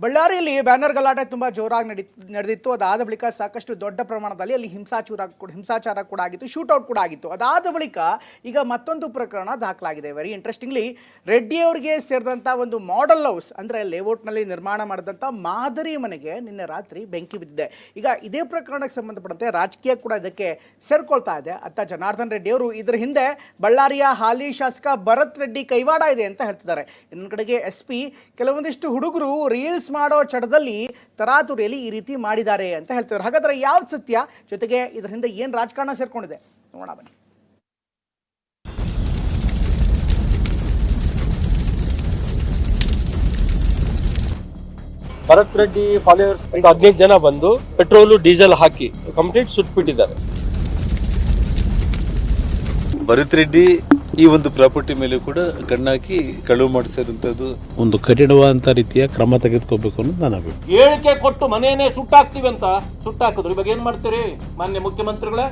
ಬಳ್ಳಾರಿಯಲ್ಲಿ ಬ್ಯಾನರ್ ಗಲಾಟೆ ತುಂಬಾ ಜೋರಾಗಿ ನಡೆದಿತ್ತು. ಅದಾದ ಬಳಿಕ ಸಾಕಷ್ಟು ದೊಡ್ಡ ಪ್ರಮಾಣದಲ್ಲಿ ಅಲ್ಲಿ ಹಿಂಸಾಚಾರ ಕೂಡ ಆಗಿತ್ತು, ಶೂಟೌಟ್ ಕೂಡ ಆಗಿತ್ತು. ಅದಾದ ಬಳಿಕ ಈಗ ಮತ್ತೊಂದು ಪ್ರಕರಣ ದಾಖಲಾಗಿದೆ. ವೆರಿ ಇಂಟ್ರೆಸ್ಟಿಂಗ್ಲಿ, ರೆಡ್ಡಿ ಅವರಿಗೆ ಸೇರಿದಂಥ ಒಂದು ಮಾಡೆಲ್ ಹೌಸ್ ಅಂದರೆ ಲೇಔಟ್ನಲ್ಲಿ ನಿರ್ಮಾಣ ಮಾಡಿದಂಥ ಮಾದರಿ ಮನೆಗೆ ನಿನ್ನೆ ರಾತ್ರಿ ಬೆಂಕಿ ಬಿದ್ದಿದೆ. ಈಗ ಇದೇ ಪ್ರಕರಣಕ್ಕೆ ಸಂಬಂಧಪಟ್ಟಂತೆ ರಾಜಕೀಯ ಕೂಡ ಇದಕ್ಕೆ ಸೇರ್ಕೊಳ್ತಾ ಇದೆ. ಅತ್ತ ಜನಾರ್ದನ್ ರೆಡ್ಡಿ ಅವರು ಇದರ ಹಿಂದೆ ಬಳ್ಳಾರಿಯ ಹಾಲಿ ಶಾಸಕ ಭರತ್ ರೆಡ್ಡಿ ಕೈವಾಡ ಇದೆ ಅಂತ ಹೇಳ್ತಿದ್ದಾರೆ. ಇನ್ನೊಂದು ಕಡೆಗೆ SP ಕೆಲವೊಂದಿಷ್ಟು ಹುಡುಗರು ರೀಲ್ಸ್ ಮಾಡೋ ಚಡದಲ್ಲಿ ತರಾತುರಿಯಲ್ಲಿ ಈ ರೀತಿ ಮಾಡಿದ್ದಾರೆ ಅಂತ ಹೇಳ್ತಾರೆ. ಹಾಗಾದ್ರೆ ಯಾವ್ದು ಸತ್ಯ, ಜೊತೆಗೆ ಇದರ ಹಿಂದೆ ಏನ್ ರಾಜಕಾರಣ ಸೇರ್ಕೊಂಡಿದೆ ನೋಡೋಣ ಬನ್ನಿ. ಭರತ್ ರೆಡ್ಡಿ ಫಾಲೋವರ್ಸ್ ಒಂದು 15 ಜನ ಬಂದು ಪೆಟ್ರೋಲು ಡೀಸೆಲ್ ಹಾಕಿ ಕಂಪ್ಲೀಟ್ ಸುಟ್ಬಿಟ್ಟಿದ್ದಾರೆ. ಭರತ್ ರೆಡ್ಡಿ ಈ ಒಂದು ಪ್ರಾಪರ್ಟಿ ಮೇಲೆ ಕೂಡ ಕಣ್ಣಾಕಿ ಕಳುವು ಮಾಡಿಸಿರುವಂತದ್ದು ಒಂದು ಕಠಿಣವಾದಂತ ರೀತಿಯ ಕ್ರಮ ತೆಗೆದುಕೋಬೇಕು ಅನ್ನೋದು ನನ್ನ ಅಭಿಪ್ರಾಯ. ಹೇಳಿಕೆ ಕೊಟ್ಟು ಮನೆಯನ್ನೇ ಸುಟ್ಟಾಕ್ತಿವಿ ಅಂತ ಸುಟ್ಟಾಕಿದ್ರು. ಇವಾಗ ಏನ್ ಮಾಡ್ತೀರಿ ಮಾನ್ಯ ಮುಖ್ಯಮಂತ್ರಿಗಳೇ?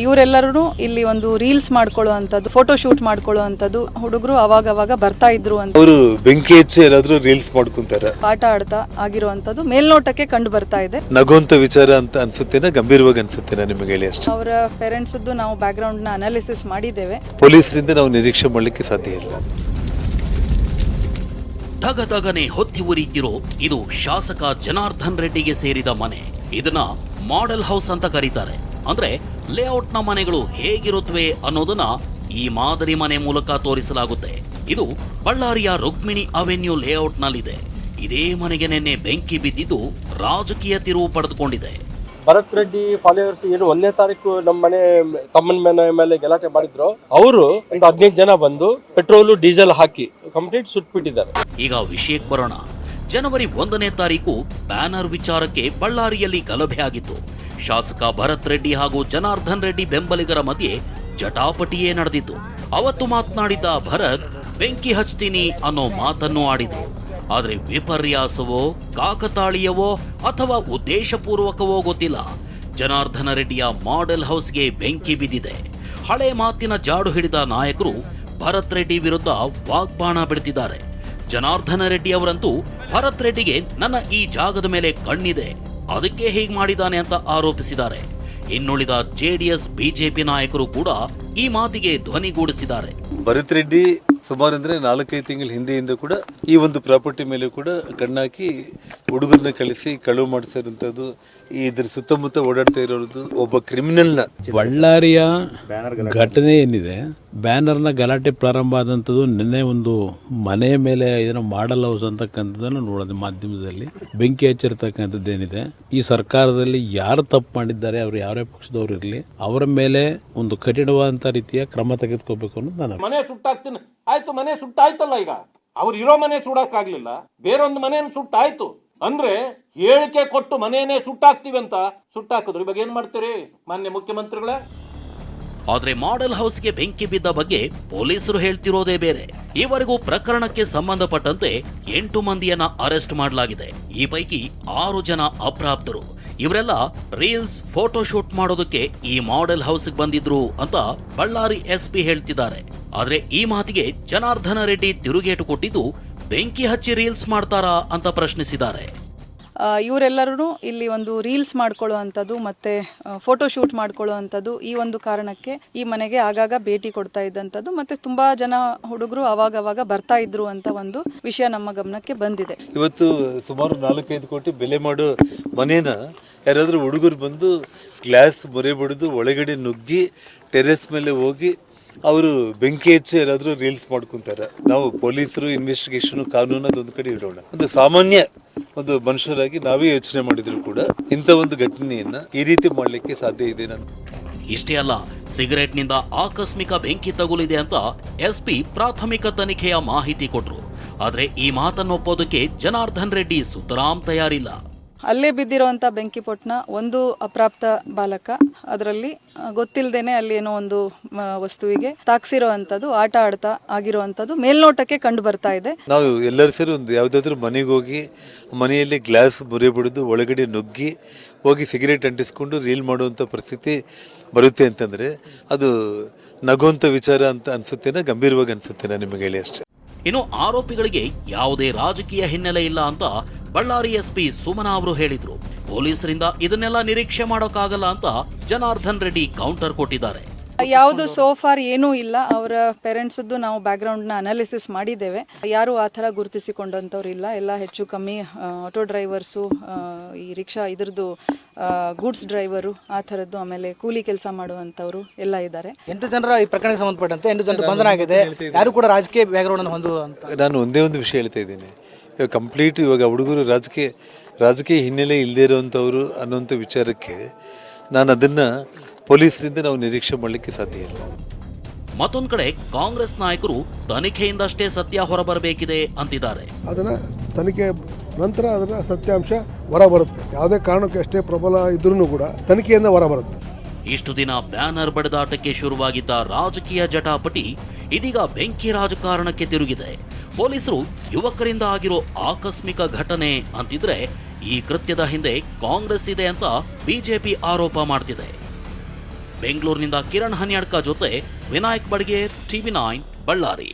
ಇವರೆಲ್ಲರೂ ಇಲ್ಲಿ ಒಂದು ರೀಲ್ಸ್ ಮಾಡ್ಕೊಳ್ಳುವಂಥದ್ದು, ಫೋಟೋ ಶೂಟ್ ಮಾಡ್ಕೊಳ್ಳುವಂಥದ್ದು ಹುಡುಗರು ಅವಾಗ ಬರ್ತಾ ಇದ್ರು ಅಂತ. ಅವರು ಬೆಂಕಿ ಹಚ್ಚಿ ಯಾರಾದ್ರೂ ರೀಲ್ಸ್ ಮಾಡ್ಕೊಂತಾರ, ಆಟ ಆಡ್ತಾ ಆಗಿರುವಂಥದ್ದು ಮೇಲ್ನೋಟಕ್ಕೆ ಕಂಡು ಬರ್ತಾ ಇದೆ. ನಗುವಂತ ವಿಚಾರ ಅಂತ ಅನ್ಸುತ್ತೇನೆ, ಗಂಭೀರವಾಗಿ ಅನ್ಸುತ್ತೇನೆ ನಿಮಗೆ ಹೇಳಿ ಅಷ್ಟೇ. ಅವರ ಪೇರೆಂಟ್ಸ್ ನಾವು ಬ್ಯಾಕ್ ಗ್ರೌಂಡ್ ನ ಅನಾಲಿಸಿಸ್ ಮಾಡಿದ್ದೇವೆ. ಪೊಲೀಸರಿಂದ ನಾವು ನಿರೀಕ್ಷೆ ಮಾಡ್ಲಿಕ್ಕೆ ಸಾಧ್ಯ ಇಲ್ಲ. ದಗದಗನೆ ಹೊತ್ತಿ ಉರಿತಿರೋ ಇದು ಶಾಸಕ ಜನಾರ್ದನ್ ರೆಡ್ಡಿಗೆ ಸೇರಿದ ಮನೆ. ಇದನ್ನ ಮಾಡೆಲ್ ಹೌಸ್ ಅಂತ ಕರೀತಾರೆ. ಅಂದ್ರೆ ಲೇಔಟ್ನ ಮನೆಗಳು ಹೇಗಿರುತ್ತವೆ ಅನ್ನೋದನ್ನ ಈ ಮಾದರಿ ಮನೆ ಮೂಲಕ ತೋರಿಸಲಾಗುತ್ತೆ. ಇದು ಬಳ್ಳಾರಿಯ ರುಕ್ಮಿಣಿ ಅವೆನ್ಯೂ ಲೇಔಟ್ನಲ್ಲಿದೆ. ಇದೇ ಮನೆಗೆ ನಿನ್ನೆ ಬೆಂಕಿ ಬಿದ್ದಿದ್ದು ರಾಜಕೀಯ ತಿರುವು ಪಡೆದುಕೊಂಡಿದೆ. ಭರತ್ ರೆಡ್ಡಿ ಫಾಲೋವರ್ಸ್ ಏನು 1ನೇ ತಾರೀಕು ನಮ್ಮ ಮನೆ ತಮ್ಮನ ಮನೆ ಮೇಲೆ ಗಲಾಟೆ ಮಾಡಿದ್ರು. ಅವರು ಒಂದು 15 ಜನ ಬಂದು ಪೆಟ್ರೋಲು ಡೀಸೆಲ್ ಹಾಕಿ ಕಂಪ್ಲೀಟ್ ಸುಟ್ಬಿಟ್ಟಿದ್ದಾರೆ. ಈಗ ವಿಷಯಕ್ಕೆ ಬರೋಣ. ಜನವರಿ 1ನೇ ತಾರೀಕು ಬ್ಯಾನರ್ ವಿಚಾರಕ್ಕೆ ಬಳ್ಳಾರಿಯಲ್ಲಿ ಗಲಭೆ ಆಗಿತ್ತು. ಶಾಸಕ ಭರತ್ ರೆಡ್ಡಿ ಹಾಗೂ ಜನಾರ್ದನ್ ರೆಡ್ಡಿ ಬೆಂಬಲಿಗರ ಮಧ್ಯೆ ಜಟಾಪಟಿಯೇ ನಡೆದಿತ್ತು. ಅವತ್ತು ಮಾತನಾಡಿದ್ದ ಭರತ್ ಬೆಂಕಿ ಹಚ್ತೀನಿ ಅನ್ನೋ ಮಾತನ್ನು ಆಡಿದ್ರು. ಆದ್ರೆ ವಿಪರ್ಯಾಸವೋ ಕಾಕತಾಳೀಯವೋ ಅಥವಾ ಉದ್ದೇಶಪೂರ್ವಕವೋ ಗೊತ್ತಿಲ್ಲ, ಜನಾರ್ದನ ರೆಡ್ಡಿಯ ಮಾಡೆಲ್ ಹೌಸ್ಗೆ ಬೆಂಕಿ ಬಿದ್ದಿದೆ. ಹಳೆ ಮಾತಿನ ಜಾಡು ಹಿಡಿದ ನಾಯಕರು ಭರತ್ ರೆಡ್ಡಿ ವಿರುದ್ಧ ವಾಗ್ಬಾಣ ಬಿಡ್ತಿದ್ದಾರೆ. ಜನಾರ್ದನ ರೆಡ್ಡಿ ಅವರಂತೂ ಭರತ್ ರೆಡ್ಡಿಗೆ ನನ್ನ ಈ ಜಾಗದ ಮೇಲೆ ಕಣ್ಣಿದೆ, ಅದಕ್ಕೆ ಹೀಗೆ ಮಾಡಿದ್ದಾನೆ ಅಂತ ಆರೋಪಿಸಿದ್ದಾರೆ. ಇನ್ನುಳಿದ JDS BJP ನಾಯಕರು ಕೂಡ ಈ ಮಾತಿಗೆ ಧ್ವನಿಗೂಡಿಸಿದ್ದಾರೆ. ಭರತ್ ರೆಡ್ಡಿ ಸುಮಾರು ಅಂದ್ರೆ 4-5 ತಿಂಗಳ ಹಿಂದೆಯಿಂದ ಕೂಡ ಈ ಒಂದು ಪ್ರಾಪರ್ಟಿ ಮೇಲೆ ಕೂಡ ಕಣ್ಣಾಕಿ ಹುಡುಗರನ್ನ ಕಳಿಸಿ ಕಳುವು ಮಾಡಿಸಿರುವಂತದ್ದು, ಇದ್ರ ಸುತ್ತಮುತ್ತ ಓಡಾಡ್ತಾ ಇರೋದು ಒಬ್ಬ ಕ್ರಿಮಿನಲ್ ನ. ಬಳ್ಳಾರಿಯ ಘಟನೆ ಏನಿದೆ, ಬ್ಯಾನರ್ನ ಗಲಾಟೆ ಪ್ರಾರಂಭ ಆದಂಥದ್ದು ನಿನ್ನೆ ಒಂದು ಮನೆ ಮೇಲೆ ಇದನ್ನ ಮಾಡೆಲ್ ಹೌಸ್ ಅಂತಕ್ಕಂಥದ್ದನ್ನು ನೋಡೋದು ಮಾಧ್ಯಮದಲ್ಲಿ. ಬೆಂಕಿ ಹಚ್ಚಿರ್ತಕ್ಕಂಥದ್ದು ಏನಿದೆ, ಈ ಸರ್ಕಾರದಲ್ಲಿ ಯಾರು ತಪ್ಪು ಮಾಡಿದ್ದಾರೆ, ಅವರು ಯಾರೇ ಪಕ್ಷದವ್ರು ಇರಲಿ, ಅವರ ಮೇಲೆ ಒಂದು ಕಠಿಣವಾದಂತ ರೀತಿಯ ಕ್ರಮ ತೆಗೆದುಕೋಬೇಕು ಅನ್ನೋದು ನನ್ನ ಮನೆ ಸುಟ್ಟಾಕ್ತೀನಿ. ಆಯ್ತು, ಮನೆ ಸುಟ್ಟಾಯ್ತಲ್ಲ. ಈಗ ಅವ್ರು ಇರೋ ಮನೆ ಸುಡಕ್ಕಾಗ್ಲಿಲ್ಲ, ಬೇರೊಂದು ಮನೆಯನ್ನು ಸುಟ್ಟಾಯ್ತು ಅಂದ್ರೆ ಹೇಳಿಕೆ ಕೊಟ್ಟು ಮನೆಯನ್ನೇ ಸುಟ್ಟಾಕ್ತಿವಿ ಅಂತ ಸುಟ್ಟಾಕಿದ್ರು. ಇವಾಗ ಏನ್ ಮಾಡ್ತೀರಿ ಮಾನ್ಯ ಮುಖ್ಯಮಂತ್ರಿಗಳೇ? ಆದ್ರೆ ಮಾಡೆಲ್ ಹೌಸ್ಗೆ ಬೆಂಕಿ ಬಿದ್ದ ಬಗ್ಗೆ ಪೊಲೀಸರು ಹೇಳ್ತಿರೋದೇ ಬೇರೆ. ಈವರೆಗೂ ಪ್ರಕರಣಕ್ಕೆ ಸಂಬಂಧಪಟ್ಟಂತೆ 8 ಮಂದಿಯನ್ನ ಅರೆಸ್ಟ್ ಮಾಡಲಾಗಿದೆ. ಈ ಪೈಕಿ 6 ಜನ ಅಪ್ರಾಪ್ತರು. ಇವರೆಲ್ಲ ರೀಲ್ಸ್, ಫೋಟೋ ಶೂಟ್ ಮಾಡೋದಕ್ಕೆ ಈ ಮಾಡೆಲ್ ಹೌಸ್ಗೆ ಬಂದಿದ್ರು ಅಂತ ಬಳ್ಳಾರಿ SP ಹೇಳ್ತಿದ್ದಾರೆ. ಆದ್ರೆ ಈ ಮಾತಿಗೆ ಜನಾರ್ದನ ರೆಡ್ಡಿ ತಿರುಗೇಟು ಕೊಟ್ಟಿದ್ದು ಬೆಂಕಿ ಹಚ್ಚಿ ರೀಲ್ಸ್ ಮಾಡ್ತಾರಾ ಅಂತ ಪ್ರಶ್ನಿಸಿದ್ದಾರೆ. ಇವರೆಲ್ಲರೂ ಇಲ್ಲಿ ಒಂದು ರೀಲ್ಸ್ ಮಾಡ್ಕೊಳ್ಳುವಂಥದ್ದು ಮತ್ತೆ ಫೋಟೋ ಶೂಟ್ ಮಾಡ್ಕೊಳ್ಳುವಂಥದ್ದು, ಈ ಒಂದು ಕಾರಣಕ್ಕೆ ಈ ಮನೆಗೆ ಆಗಾಗ ಭೇಟಿ ಕೊಡ್ತಾ ಇದ್ದಂಥದ್ದು, ಮತ್ತೆ ತುಂಬಾ ಜನ ಹುಡುಗರು ಅವಾಗ ಬರ್ತಾ ಇದ್ರು ಅಂತ ಒಂದು ವಿಷಯ ನಮ್ಮ ಗಮನಕ್ಕೆ ಬಂದಿದೆ. ಇವತ್ತು ಸುಮಾರು 4-5 ಕೋಟಿ ಬೆಲೆ ಮಾಡೋ ಮನೇನ ಯಾರಾದ್ರೂ ಹುಡುಗರು ಬಂದು ಗ್ಲಾಸ್ ಮೊರೆ ಬಡಿದು ಒಳಗಡೆ ನುಗ್ಗಿ ಟೆರೆಸ್ ಮೇಲೆ ಹೋಗಿ ಅವರು ಬೆಂಕಿ ಹಚ್ಚಿ ಯಾರಾದ್ರೂ ರೀಲ್ಸ್ ಮಾಡ್ಕೊಂತಾರೆ. ನಾವು ಪೊಲೀಸರು ಇನ್ವೆಸ್ಟಿಗೇಷನ್ ಕಾನೂನು ಅದೊಂದು ಕಡೆ ಇಡೋಣ. ಒಂದು ಸಾಮಾನ್ಯ ಒಂದು ಮನುಷ್ಯರಾಗಿ ನಾವೇ ಯೋಚನೆ ಮಾಡಿದ್ರು ಕೂಡ ಇಂಥ ಒಂದು ಘಟನೆಯನ್ನ ಈ ರೀತಿ ಮಾಡ್ಲಿಕ್ಕೆ ಸಾಧ್ಯ ಇದೆ. ನಾನು ಇಷ್ಟೇ ಅಲ್ಲ, ಸಿಗರೆಟ್ನಿಂದ ಆಕಸ್ಮಿಕ ಬೆಂಕಿ ತಗುಲಿದೆ ಅಂತ SP ಪ್ರಾಥಮಿಕ ತನಿಖೆಯ ಮಾಹಿತಿ ಕೊಟ್ರು. ಆದ್ರೆ ಈ ಮಾತನ್ನು ಒಪ್ಪೋದಕ್ಕೆ ಜನಾರ್ದನ್ ರೆಡ್ಡಿ ಸುತರಾಂ ತಯಾರಿಲ್ಲ. ಅಲ್ಲೇ ಬಿದ್ದಿರುವಂಥ ಬೆಂಕಿಪೊಟ್ಟಣ ಒಂದು ಅಪ್ರಾಪ್ತ ಬಾಲಕ ಅದರಲ್ಲಿ ಗೊತ್ತಿಲ್ಲದೇನೆ ಅಲ್ಲಿ ಏನೋ ಒಂದು ವಸ್ತುವಿಗೆ ತಾಕ್ಸಿರೋ ಅಂಥದ್ದು ಆಟ ಆಡ್ತಾ ಆಗಿರುವಂಥದ್ದು ಮೇಲ್ನೋಟಕ್ಕೆ ಕಂಡು ಬರ್ತಾ ಇದೆ. ನಾವು ಎಲ್ಲರೂ ಸೇರಿ ಒಂದು ಯಾವುದಾದ್ರೂ ಮನೆಗೆ ಹೋಗಿ ಮನೆಯಲ್ಲಿ ಗ್ಲಾಸ್ ಮುರಿ ಬಿಡೋದು ಒಳಗಡೆ ನುಗ್ಗಿ ಹೋಗಿ ಸಿಗರೇಟ್ ಅಂಟಿಸ್ಕೊಂಡು ರೀಲ್ ಮಾಡುವಂಥ ಪರಿಸ್ಥಿತಿ ಬರುತ್ತೆ ಅಂತಂದರೆ ಅದು ನಗುವಂಥ ವಿಚಾರ ಅಂತ ಅನಿಸುತ್ತೇನೆ, ಗಂಭೀರವಾಗಿ ಅನಿಸುತ್ತೇನೆ ನಿಮಗೆ ಹೇಳಿ ಅಷ್ಟೇ. ಇನ್ನು ಆರೋಪಿಗಳಿಗೆ ಯಾವುದೇ ರಾಜಕೀಯ ಹಿನ್ನೆಲೆ ಇಲ್ಲ ಅಂತ ಬಳ್ಳಾರಿ ಎಸ್ಪಿ ಸುಮನಾ ಅವರು ಹೇಳಿದ್ರು. ಪೊಲೀಸರಿಂದ ಇದನ್ನೆಲ್ಲ ನಿರೀಕ್ಷೆ ಮಾಡೋಕ್ಕಾಗಲ್ಲ ಅಂತ ಜನಾರ್ದನ್ ರೆಡ್ಡಿ ಕೌಂಟರ್ ಕೊಟ್ಟಿದ್ದಾರೆ. ಯಾವುದು ಸೋಫಾರ್ ಏನೂ ಇಲ್ಲ. ಅವರ ಪೇರೆಂಟ್ಸದ್ದು ನಾವು ಬ್ಯಾಕ್ಗ್ರೌಂಡ್ನ ಅನಾಲಿಸಿಸ್ ಮಾಡಿದ್ದೇವೆ. ಯಾರು ಆ ಥರ ಗುರುತಿಸಿಕೊಂಡಂಥವ್ರು ಇಲ್ಲ. ಎಲ್ಲ ಹೆಚ್ಚು ಕಮ್ಮಿ ಆಟೋ ಡ್ರೈವರ್ಸು, ಈ ರಿಕ್ಷಾ ಇದ್ರದ್ದು ಗೂಡ್ಸ್ ಡ್ರೈವರು ಆ ಥರದ್ದು, ಆಮೇಲೆ ಕೂಲಿ ಕೆಲಸ ಮಾಡುವಂಥವ್ರು ಎಲ್ಲ ಇದ್ದಾರೆ. 8 ಜನರ ಈ ಪ್ರಕರಣಕ್ಕೆ ಸಂಬಂಧಪಟ್ಟಂತೆ 8 ಜನರು ಬಂಧನ ಆಗಿದೆ. ಯಾರು ಕೂಡ ರಾಜಕೀಯ ಬ್ಯಾಕ್ಗ್ರೌಂಡ್ ಹೊಂದುವಂತ. ನಾನು ಒಂದೇ ಒಂದು ವಿಷಯ ಹೇಳ್ತಾ ಇದ್ದೀನಿ, ಇವಾಗ ಕಂಪ್ಲೀಟ್ ಇವಾಗ ಹುಡುಗರು ರಾಜಕೀಯ ಹಿನ್ನೆಲೆ ಇಲ್ಲದೇ ಇರೋವಂಥವ್ರು ಅನ್ನೋಂಥ ವಿಚಾರಕ್ಕೆ ನಾನು ಅದನ್ನು ಪೊಲೀಸರಿಂದ ನಾವು ನಿರೀಕ್ಷೆ ಮಾಡಲಿಕ್ಕೆ ಸಾಧ್ಯ ಇಲ್ಲ. ಮತ್ತೊಂದು ಕಡೆ ಕಾಂಗ್ರೆಸ್ ನಾಯಕರು ತನಿಖೆಯಿಂದಷ್ಟೇ ಸತ್ಯ ಹೊರಬರಬೇಕಿದೆ ಅಂತಿದ್ದಾರೆ. ಅದನ್ನು ತನಿಖೆ ನಂತರ ಅದರ ಸತ್ಯಾಂಶ ಹೊರ ಬರುತ್ತೆ. ಯಾವುದೇ ಕಾರಣಕ್ಕೆ ಅಷ್ಟೇ ಪ್ರಬಲ ಇದ್ರೂ ಕೂಡ ತನಿಖೆಯಿಂದ ಹೊರ ಬರುತ್ತೆ. ಇಷ್ಟು ದಿನ ಬ್ಯಾನರ್ ಬಡಿದಾಟಕ್ಕೆ ಶುರುವಾಗಿದ್ದ ರಾಜಕೀಯ ಜಟಾಪಟಿ ಇದೀಗ ಬೆಂಕಿ ರಾಜಕಾರಣಕ್ಕೆ ತಿರುಗಿದೆ. ಪೊಲೀಸರು ಯುವಕರಿಂದ ಆಗಿರೋ ಆಕಸ್ಮಿಕ ಘಟನೆ ಅಂತಿದ್ರೆ ಈ ಕೃತ್ಯದ ಹಿಂದೆ ಕಾಂಗ್ರೆಸ್ ಇದೆ ಅಂತ ಬಿಜೆಪಿ ಆರೋಪ ಮಾಡ್ತಿದೆ. ಬೆಂಗಳೂರಿನಿಂದ ಕಿರಣ್ ಹನ್ಯಾಡ್ಕ ಜೊತೆ ವಿನಾಯಕ್ ಬಡ್ಗೇರ್, TV9 ಬಳ್ಳಾರಿ.